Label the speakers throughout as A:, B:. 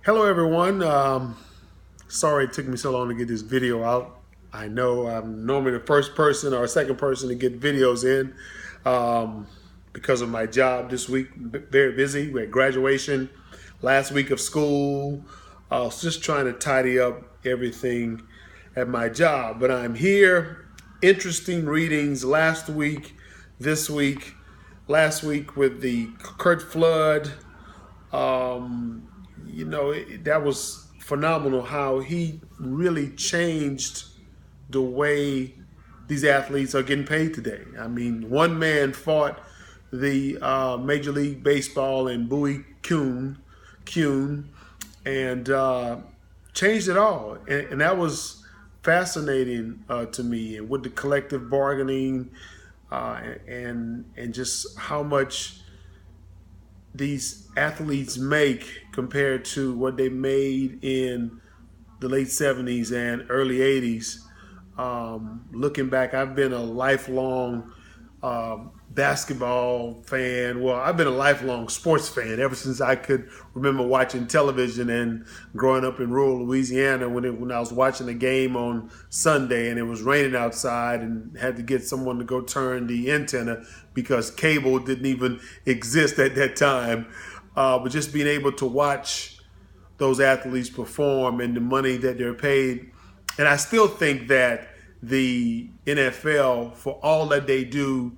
A: Hello, everyone. Sorry it took me so long to get this video out. I know I'm normally the first person or second person to get videos in because of my job this week. Very busy. We had graduation last week of school. I was just trying to tidy up everything at my job. But I'm here. Interesting readings last week, this week, last week with the Kurt Flood. Um, that was phenomenal how he really changed the way these athletes are getting paid today. I mean, one man fought the Major League Baseball and Kuhn, and changed it all. And that was fascinating to me. And with the collective bargaining and just how much these athletes make compared to what they made in the late 70s and early 80s. Looking back, I've been a lifelong basketball fan. Well, I've been a lifelong sports fan ever since I could remember watching television and growing up in rural Louisiana when I was watching a game on Sunday and it was raining outside and had to get someone to go turn the antenna because cable didn't even exist at that time. But just being able to watch those athletes perform and the money that they're paid. And I still think that the NFL, for all that they do,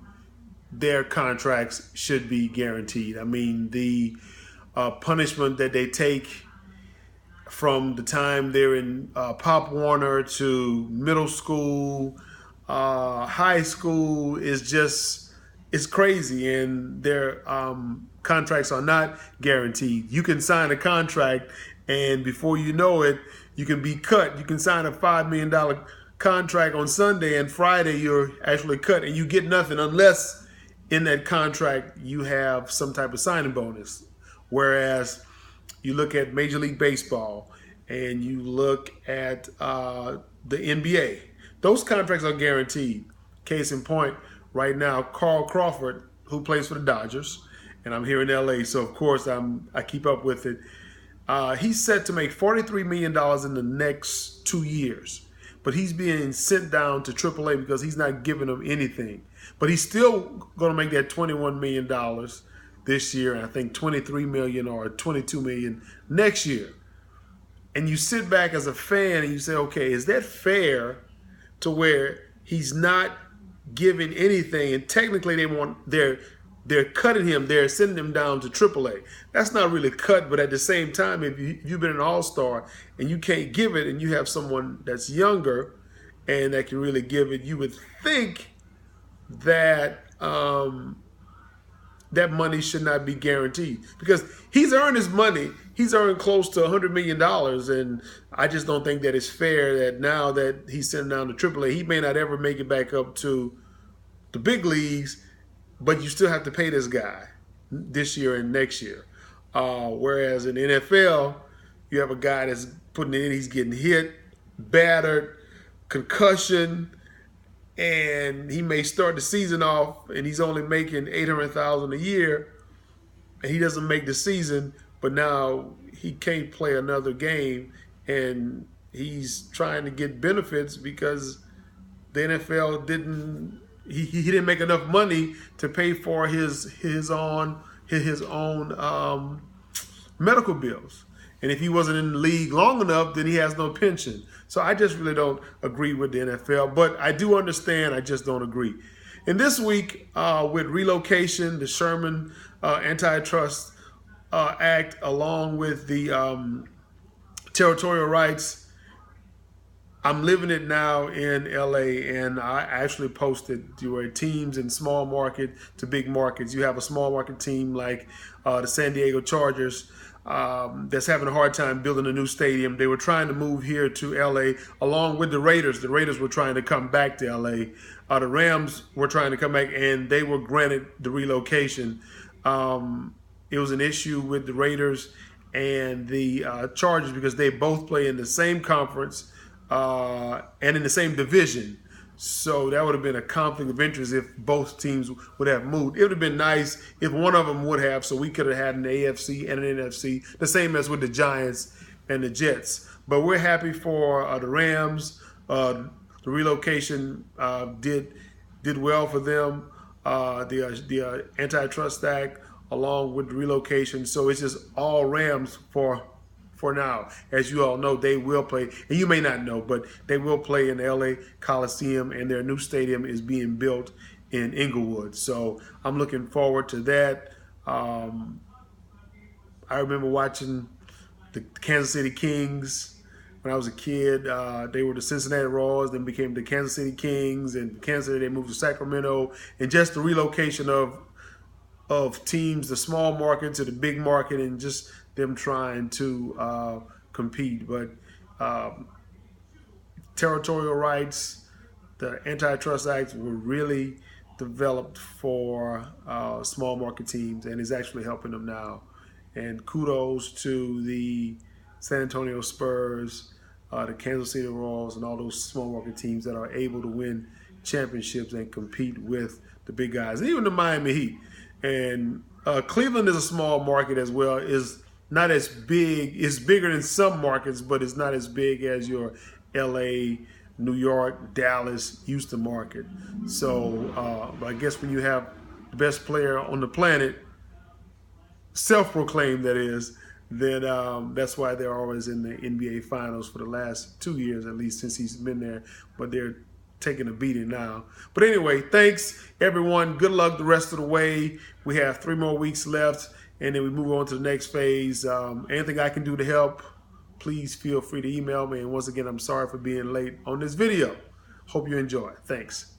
A: their contracts should be guaranteed. I mean, the punishment that they take from the time they're in Pop Warner to middle school, high school is just, it's crazy. And their contracts are not guaranteed. You can sign a contract and before you know it, you can be cut. You can sign a $5 million contract on Sunday and Friday you're actually cut and you get nothing unless in that contract you have some type of signing bonus. Whereas you look at Major League Baseball and you look at the NBA, those contracts are guaranteed. Case in point, right now, Carl Crawford, who plays for the Dodgers, and I'm here in LA, so of course I keep up with it. He's set to make $43 million in the next 2 years. But he's being sent down to AAA because he's not giving them anything. But he's still going to make that $21 million this year, and I think $23 million or $22 million next year. And you sit back as a fan and you say, okay, is that fair to where he's not giving anything? And technically they're cutting him. They're sending him down to AAA. That's not really cut, but at the same time, if you've been an all-star and you can't give it and you have someone that's younger and that can really give it, you would think that that money should not be guaranteed because he's earned his money. He's earned close to $100 million, and I just don't think that it's fair that now that he's sent down to AAA, he may not ever make it back up to the big leagues, but you still have to pay this guy this year and next year. Whereas in the NFL, you have a guy that's putting it in, he's getting hit, battered, concussion, and he may start the season off and he's only making $800,000 a year, and he doesn't make the season, but now he can't play another game, and he's trying to get benefits because the NFL didn't. He didn't make enough money to pay for his own medical bills. And if he wasn't in the league long enough, then he has no pension. So I just really don't agree with the NFL. But I do understand, I just don't agree. And this week, with relocation, the Sherman Antitrust Act, along with the territorial rights, I'm living it now in LA, and I actually posted where teams in small market to big markets. You have a small market team like the San Diego Chargers that's having a hard time building a new stadium. They were trying to move here to LA along with the Raiders. The Raiders were trying to come back to LA. The Rams were trying to come back, and they were granted the relocation. It was an issue with the Raiders and the Chargers because they both play in the same conference and in the same division. So that would have been a conflict of interest if both teams would have moved. It would have been nice if one of them would have, so we could have had an AFC and an NFC, the same as with the Giants and the Jets. But we're happy for the Rams. The relocation did well for them. The Antitrust Act, along with the relocation, so it's just all Rams for now. As you all know, they will play, and you may not know, but they will play in the LA Coliseum, and their new stadium is being built in Inglewood. So I'm looking forward to that. I remember watching the Kansas City Kings when I was a kid. They were the Cincinnati Royals, then became the Kansas City Kings, and Kansas City, they moved to Sacramento, and just the relocation of teams, the small market to the big market, and just them trying to compete. But territorial rights, the Antitrust Act were really developed for small market teams, and is actually helping them now. And kudos to the San Antonio Spurs, the Kansas City Royals, and all those small market teams that are able to win championships and compete with the big guys, and even the Miami Heat. And Cleveland is a small market as well. Is not as big. It's bigger than some markets, but it's not as big as your LA, New York, Dallas, Houston market. So I guess when you have the best player on the planet, self-proclaimed that is, then that's why they're always in the NBA Finals for the last 2 years, at least, since he's been there. But they're taking a beating now. But anyway, thanks, everyone. Good luck the rest of the way. We have 3 more weeks left, and then we move on to the next phase. Anything I can do to help, please feel free to email me. And once again, I'm sorry for being late on this video. Hope you enjoy. Thanks.